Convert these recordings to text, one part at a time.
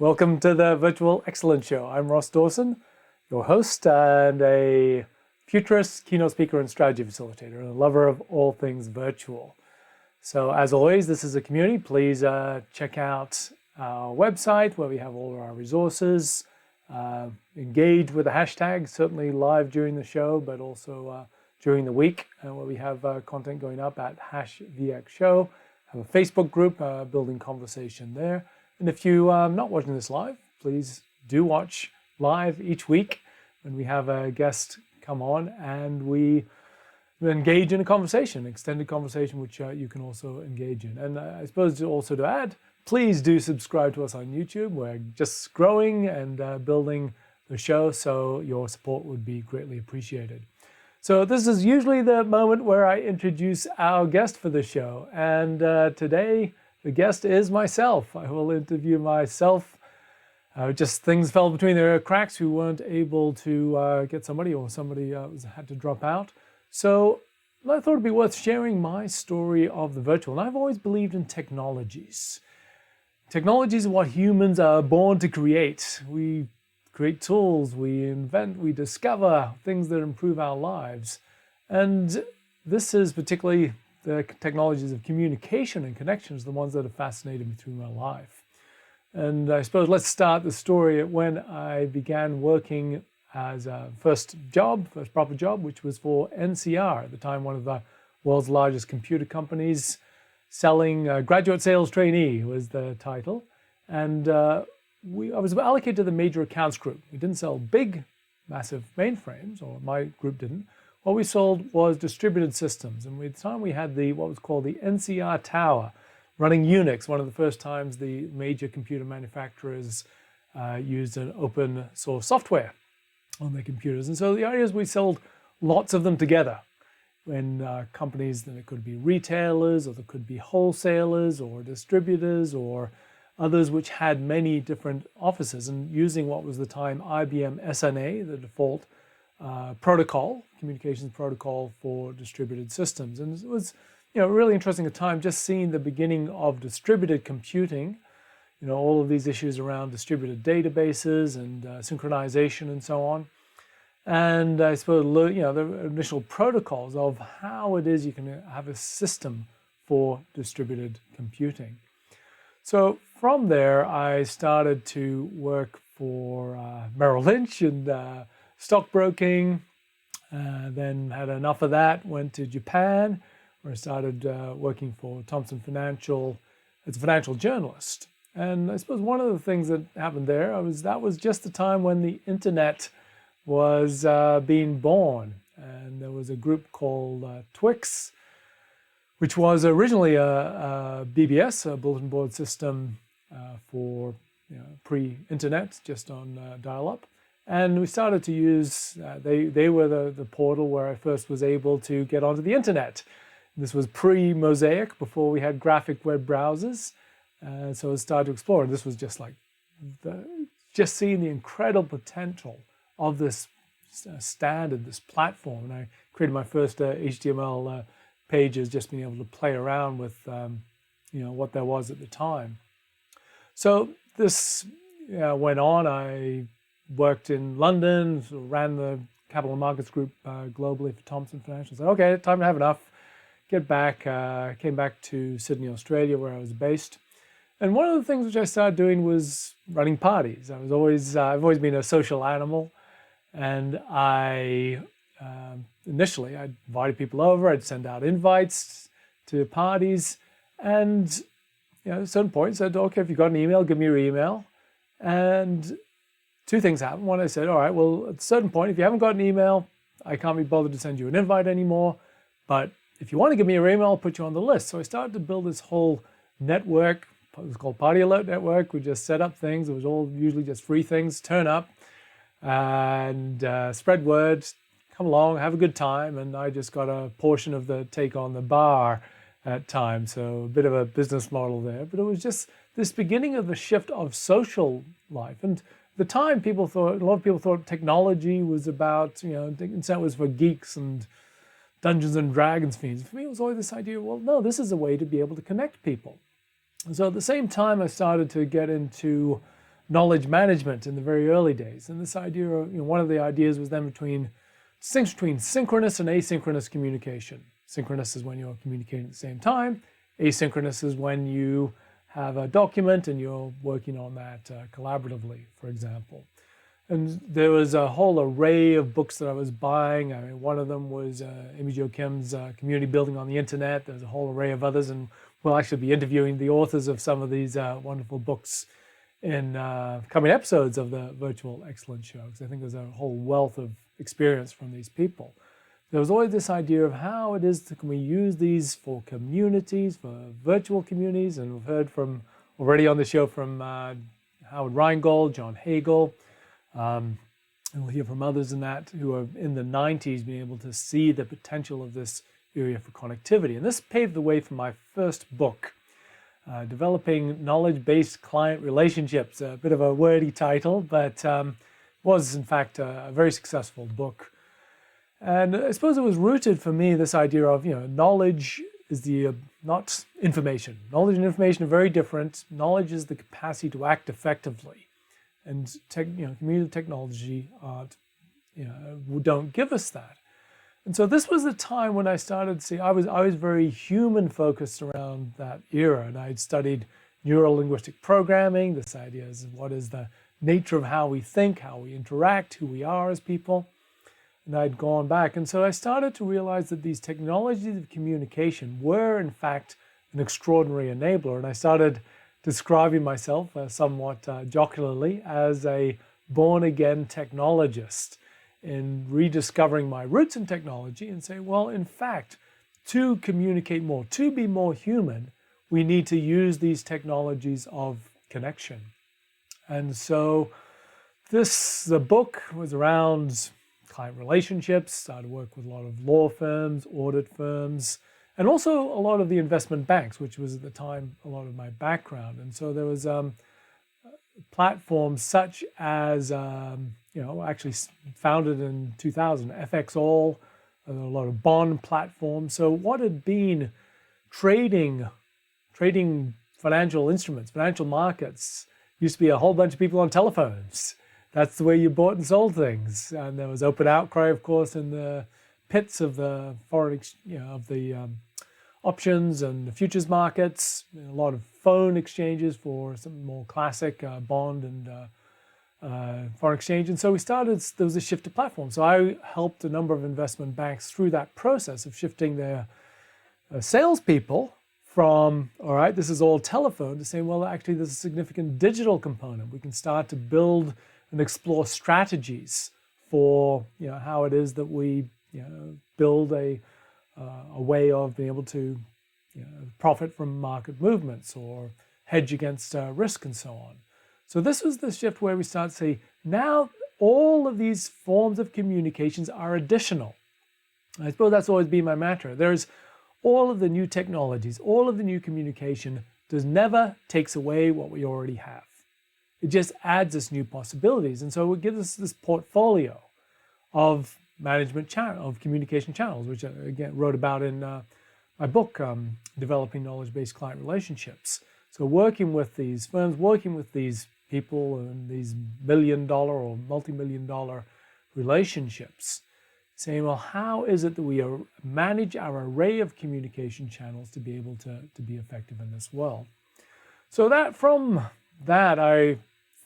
Welcome to the Virtual Excellence Show. I'm Ross Dawson, your host and a futurist, keynote speaker, and strategy facilitator, and a lover of all things virtual. So as always, this is a community. Please check out our website where we have all of our resources. Engage with the hashtag, certainly live during the show, but also during the week where we have content going up at #VXShow. Have a Facebook group, building conversation there. And if you're not watching this live, please do watch live each week when we have a guest come on and we engage in a conversation, extended conversation, which you can also engage in. And I suppose also to add, please do subscribe to us on YouTube. We're just growing and building the show, so your support would be greatly appreciated. So this is usually the moment where I introduce our guest for the show. And today, the guest is myself. I will interview myself. Just things fell between the cracks. We weren't able to get somebody, or somebody had to drop out. So I thought it'd be worth sharing my story of the virtual. And I've always believed in technologies. Technologies are what humans are born to create. We create tools, we invent, we discover things that improve our lives. And this is particularly the technologies of communication and connections, the ones that have fascinated me through my life. And I suppose let's start the story at when I began working as a first proper job, which was for NCR, at the time one of the world's largest computer companies, selling graduate sales trainee was the title. And I was allocated to the major accounts group. We didn't sell big, massive mainframes, or my group didn't. What we sold was distributed systems. And at the time we had what was called the NCR Tower, running Unix, one of the first times the major computer manufacturers used an open source software on their computers. And so the idea is we sold lots of them together. When companies, then it could be retailers, or there could be wholesalers, or distributors, or others which had many different offices, and using what was the time IBM SNA, the default protocol, communications protocol for distributed systems. And it was, really interesting at the time, just seeing the beginning of distributed computing, all of these issues around distributed databases and synchronization and so on. And I suppose, the initial protocols of how it is you can have a system for distributed computing. So from there, I started to work for Merrill Lynch and stockbroking, then had enough of that, went to Japan, where I started working for Thomson Financial as a financial journalist. And I suppose one of the things that happened there that was just the time when the internet was being born. And there was a group called Twix, which was originally a BBS, a bulletin board system for pre-internet, just on dial-up. And we started to use, they were the portal where I first was able to get onto the internet. This was pre-Mosaic, before we had graphic web browsers. So I started to explore. And this was just like, just seeing the incredible potential of this standard, this platform. And I created my first HTML pages, just being able to play around with what there was at the time. So this went on. I worked in London, ran the capital markets group globally for Thomson Financial. Said, okay, time to have enough. Get back. Came back to Sydney, Australia, where I was based. And one of the things which I started doing was running parties. I've always been a social animal, and initially, I'd invited people over, I'd send out invites to parties, and at a certain point said, okay, if you've got an email, give me your email. And two things happened. One, I said, all right, well, at a certain point, if you haven't got an email, I can't be bothered to send you an invite anymore. But if you want to give me your email, I'll put you on the list. So I started to build this whole network. It was called Party Alert Network. We just set up things. It was all usually just free things. Turn up and spread word. Come along, have a good time. And I just got a portion of the take on the bar at times. So a bit of a business model there. But it was just this beginning of the shift of social life. And at the time, a lot of people thought technology was about, internet was for geeks and Dungeons and Dragons fiends. For me, it was always this idea, well, no, this is a way to be able to connect people. And so at the same time, I started to get into knowledge management in the very early days. And this idea of, one of the ideas was then distinction between synchronous and asynchronous communication. Synchronous is when you're communicating at the same time. Asynchronous is when you have a document and you're working on that collaboratively, for example. And there was a whole array of books that I was buying. I mean, one of them was Amy Jo Kim's Community Building on the Internet. There's a whole array of others, and we'll actually be interviewing the authors of some of these wonderful books in coming episodes of the Virtual Excellence Show, because I think there's a whole wealth of experience from these people. There was always this idea of how it is that can we use these for communities, for virtual communities, and we've heard from already on the show from Howard Rheingold, John Hagel, and we'll hear from others in that who are in the 90s being able to see the potential of this area for connectivity. And this paved the way for my first book, Developing Knowledge-Based Client Relationships. A bit of a wordy title, but was in fact a very successful book. And I suppose it was rooted for me, this idea of, knowledge is not information. Knowledge and information are very different. Knowledge is the capacity to act effectively. And community technology don't give us that. And so this was the time when I started to see, I was very human focused around that era. And I had studied neuro-linguistic programming. This idea is what is the nature of how we think, how we interact, who we are as people. And I'd gone back. And so I started to realize that these technologies of communication were, in fact, an extraordinary enabler. And I started describing myself somewhat jocularly as a born-again technologist in rediscovering my roots in technology and say, well, in fact, to communicate more, to be more human, we need to use these technologies of connection. And so the book was around client relationships, started to work with a lot of law firms, audit firms, and also a lot of the investment banks, which was at the time a lot of my background. And so there was platforms such as, actually founded in 2000, Ep6, a lot of bond platforms. So what had been trading financial instruments, financial markets, used to be a whole bunch of people on telephones. That's the way you bought and sold things. And there was open outcry, of course, in the pits of the options and the futures markets. A lot of phone exchanges for some more classic bond and foreign exchange. And so there was a shift to platform. So I helped a number of investment banks through that process of shifting their salespeople from, all right, this is all telephone, to saying, well, actually, there's a significant digital component. We can start to build and explore strategies for how it is that we build a way of being able to profit from market movements or hedge against risk and so on. So this was the shift where we start to say, now all of these forms of communications are additional. I suppose that's always been my mantra. There's all of the new technologies, all of the new communication never takes away what we already have. It just adds us new possibilities. And so it gives us this portfolio of of communication channels, which I, again, wrote about in my book, Developing Knowledge-Based Client Relationships. So working with these firms, working with these people in these million-dollar or multi-million-dollar relationships, saying, well, how is it that we manage our array of communication channels to be able to be effective in this world? So from that,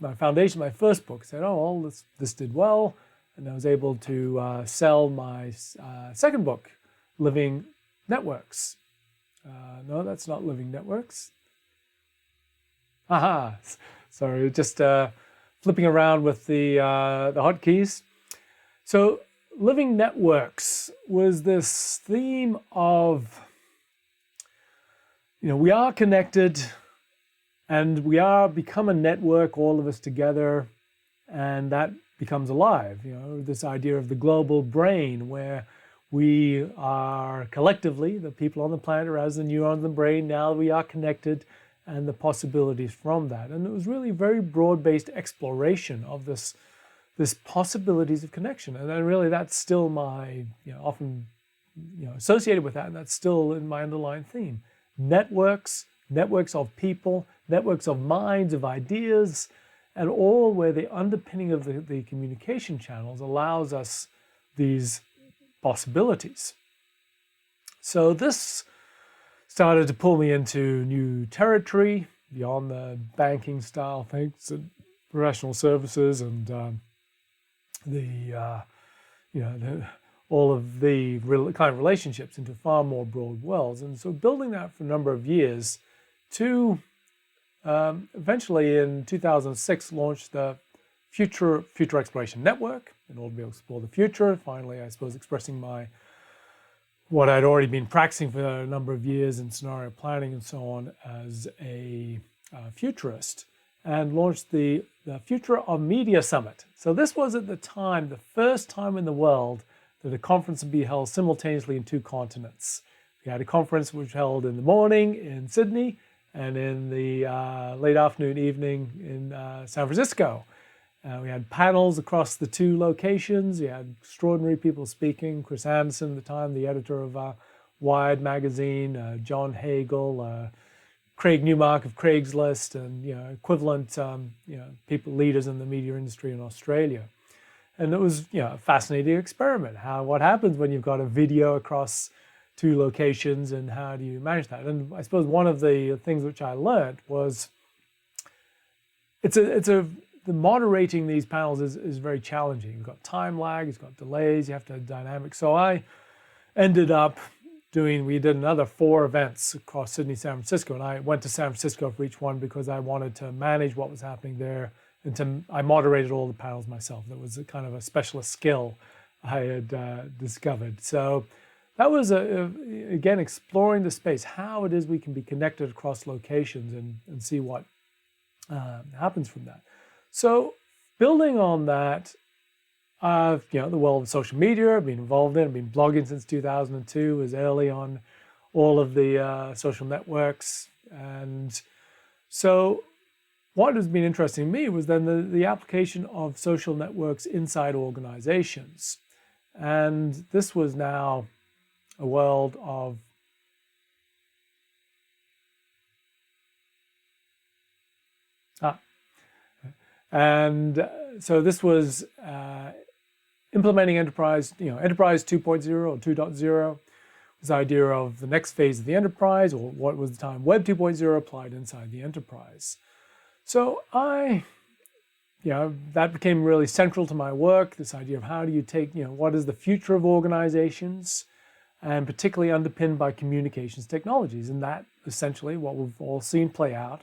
my foundation, my first book, said, oh, well, this did well. And I was able to sell my second book, Living Networks. No, that's not Living Networks. Aha, sorry, just flipping around with the hotkeys. So Living Networks was this theme of, we are connected and we become a network, all of us together, and that becomes alive. This idea of the global brain, where we are collectively, the people on the planet are as the neurons in the brain, now we are connected, and the possibilities from that. And it was really very broad-based exploration of this possibilities of connection. And then really that's still my, often associated with that, and that's still in my underlying theme. Networks of people, networks of minds, of ideas, and all where the underpinning of the communication channels allows us these possibilities. So this started to pull me into new territory beyond the banking style things and professional services and all of the kind of relationships into far more broad worlds. And so building that for a number of years to eventually in 2006 launched the Future Exploration Network in order to be able to explore the future. Finally, I suppose, expressing what I'd already been practicing for a number of years in scenario planning and so on as a futurist, and launched the Future of Media Summit. So this was at the time the first time in the world that a conference would be held simultaneously in two continents. We had a conference which was held in the morning in Sydney and in the late afternoon, evening in San Francisco. We had panels across the two locations. We had extraordinary people speaking. Chris Anderson at the time, the editor of Wired magazine, John Hagel, Craig Newmark of Craigslist, and equivalent people, leaders in the media industry in Australia. And it was a fascinating experiment. What happens when you've got a video across two locations, and how do you manage that? And I suppose one of the things which I learned was the moderating these panels is very challenging. You've got time lag, you've got delays, you have to have dynamics. So I ended up we did another 4 events across Sydney, San Francisco, and I went to San Francisco for each one because I wanted to manage what was happening there, and I moderated all the panels myself. That was a kind of a specialist skill I had discovered. So that was, again, exploring the space, how it is we can be connected across locations and see what happens from that. So building on that, the world of social media, I've been involved in, I've been blogging since 2002, was early on all of the social networks. And so what has been interesting to me was then the application of social networks inside organizations. And this was now a world of and so this was implementing Enterprise 2.0 or 2.0, this idea of the next phase of the enterprise, or what was the time Web 2.0 applied inside the enterprise. So that became really central to my work, this idea of how do you take, what is the future of organizations, and particularly underpinned by communications technologies. And that essentially what we've all seen play out,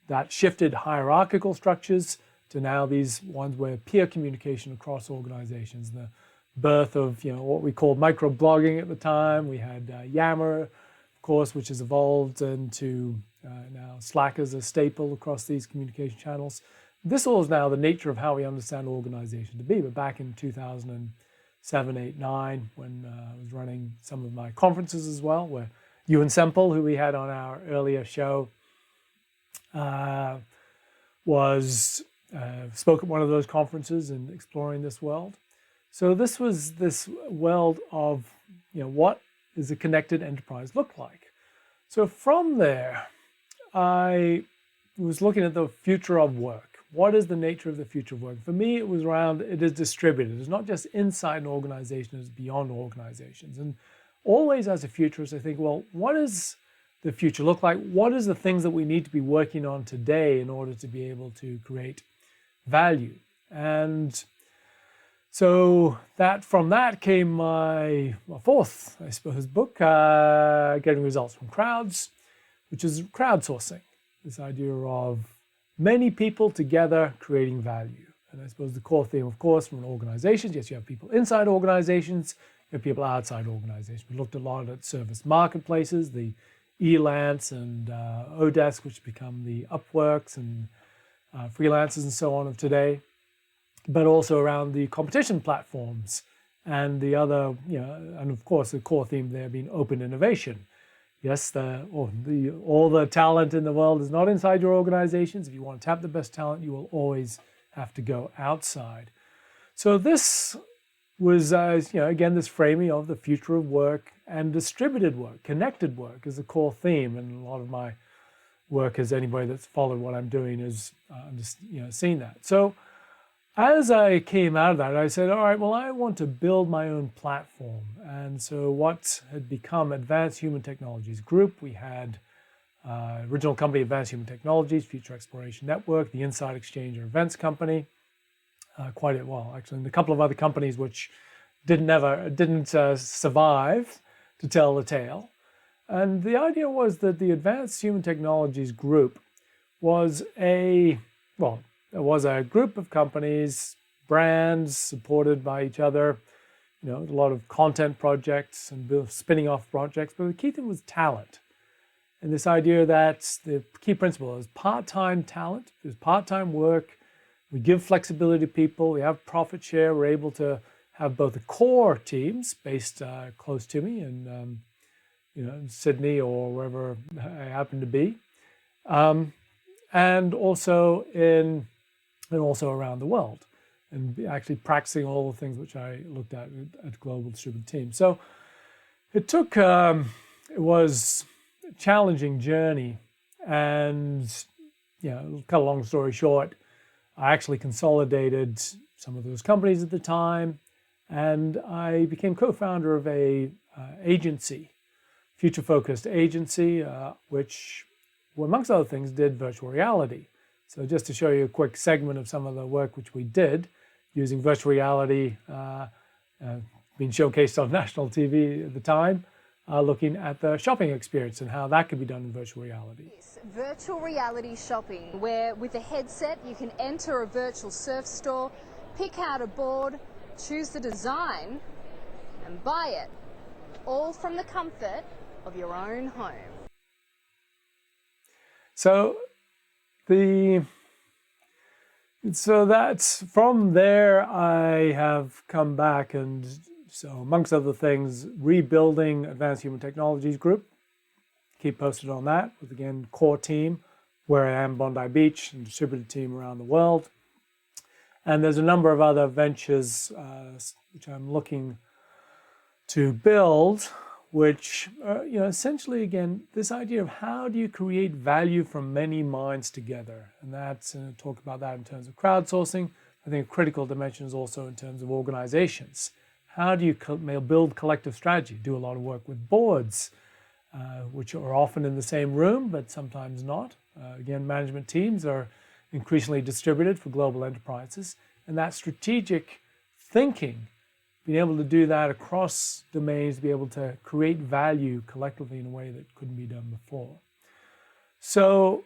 that shifted hierarchical structures to now these ones where peer communication across organizations, the birth of what we called microblogging at the time. We had Yammer, of course, which has evolved into now Slack as a staple across these communication channels. This all is now the nature of how we understand organizations to be. But back in 2007, 8, 9, when I was running some of my conferences as well, where Ewan Semple, who we had on our earlier show, spoke at one of those conferences and exploring this world. So this was this world of, what does a connected enterprise look like? So from there, I was looking at the future of work. What is the nature of the future of work? For me, it was around, it is distributed. It's not just inside an organization, it's beyond organizations. And always as a futurist, I think, well, what does the future look like? What is the things that we need to be working on today in order to be able to create value? And so from that came my fourth, I suppose, book, Getting Results from Crowds, which is crowdsourcing, this idea of many people together creating value. And I suppose the core theme, of course, from organizations, yes, you have people inside organizations, you have people outside organizations. We looked a lot at service marketplaces, the Elance and Odesk, which become the Upworks and freelancers and so on of today, but also around the competition platforms and the other, and of course the core theme there being open innovation. Yes, all the talent in the world is not inside your organizations. If you want to tap the best talent, you will always have to go outside. So this was, again, this framing of the future of work and distributed work, connected work is the core theme. And a lot of my work, as anybody that's followed what I'm doing is just seen that. So as I came out of that, I said, all right, well, I want to build my own platform. And so what had become Advanced Human Technologies Group, we had original company Advanced Human Technologies, Future Exploration Network, the Inside Exchange Events Company, actually, and a couple of other companies which didn't survive to tell the tale. And the idea was that the Advanced Human Technologies Group was a group of companies, brands supported by each other, a lot of content projects and spinning off projects. But the key thing was talent. And this idea that the key principle is part-time talent, there's part-time work, we give flexibility to people, we have profit share, we're able to have both the core teams based close to me in Sydney or wherever I happen to be, and also around the world, and actually practicing all the things which I looked at Global Distributed Teams. So it was a challenging journey, and cut a long story short, I actually consolidated some of those companies at the time, and I became co-founder of a agency, future-focused agency, which, amongst other things, did virtual reality. So just to show you a quick segment of some of the work which we did using virtual reality, being showcased on national TV at the time, looking at the shopping experience and how that could be done in virtual reality. Yes, virtual reality shopping, where with a headset you can enter a virtual surf store, pick out a board, choose the design and buy it, all from the comfort of your own home. So that's from there I have come back, and so amongst other things, rebuilding Advanced Human Technologies Group. Keep posted on that with, again, core team where I am, Bondi Beach, and distributed team around the world. And there's a number of other ventures which I'm looking to build, which essentially, again, this idea of how do you create value from many minds together. And that's, talk about that in terms of crowdsourcing. I think a critical dimension is also in terms of organizations. How do you build collective strategy? Do a lot of work with boards, which are often in the same room, but sometimes not. Again, management teams are increasingly distributed for global enterprises. And that strategic thinking, being able to do that across domains, to be able to create value collectively in a way that couldn't be done before. So,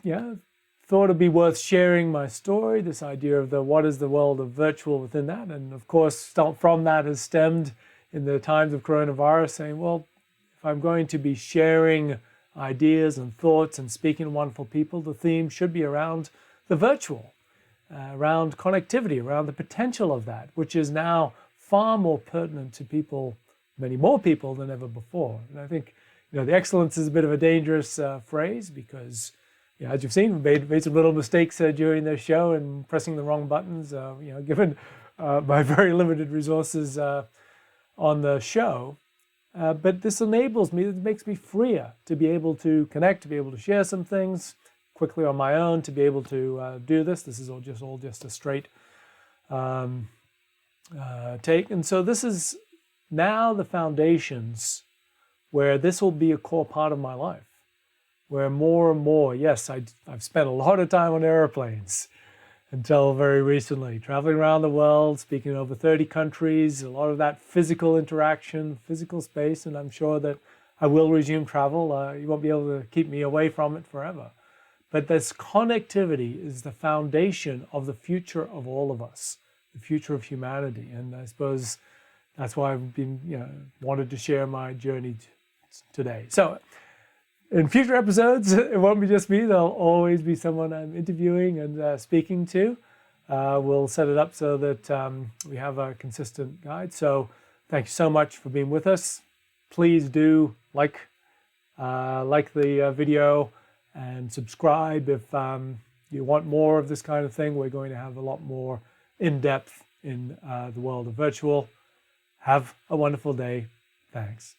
thought it'd be worth sharing my story, this idea of what is the world of virtual within that. And of course, from that has stemmed in the times of coronavirus saying, well, if I'm going to be sharing ideas and thoughts and speaking to wonderful people, the theme should be around the virtual, around connectivity, around the potential of that, which is now far more pertinent to people, many more people than ever before. And I think, the excellence is a bit of a dangerous phrase because, as you've seen, we made some little mistakes during the show and pressing the wrong buttons, given my very limited resources on the show. But this enables me, it makes me freer to be able to connect, to be able to share some things quickly on my own, to be able to do this. This is all just a straight take. And so this is now the foundations where this will be a core part of my life, where more and more, yes, I've spent a lot of time on airplanes until very recently, traveling around the world, speaking in over 30 countries, a lot of that physical interaction, physical space, and I'm sure that I will resume travel. You won't be able to keep me away from it forever. But this connectivity is the foundation of the future of all of us, the future of humanity. And I suppose that's why I've been, wanted to share my journey today. So in future episodes, it won't be just me. There'll always be someone I'm interviewing and speaking to. We'll set it up so that we have a consistent guide. So thank you so much for being with us. Please do like the video and subscribe if you want more of this kind of thing. We're going to have a lot more in-depth in the world of virtual. Have a wonderful day. Thanks.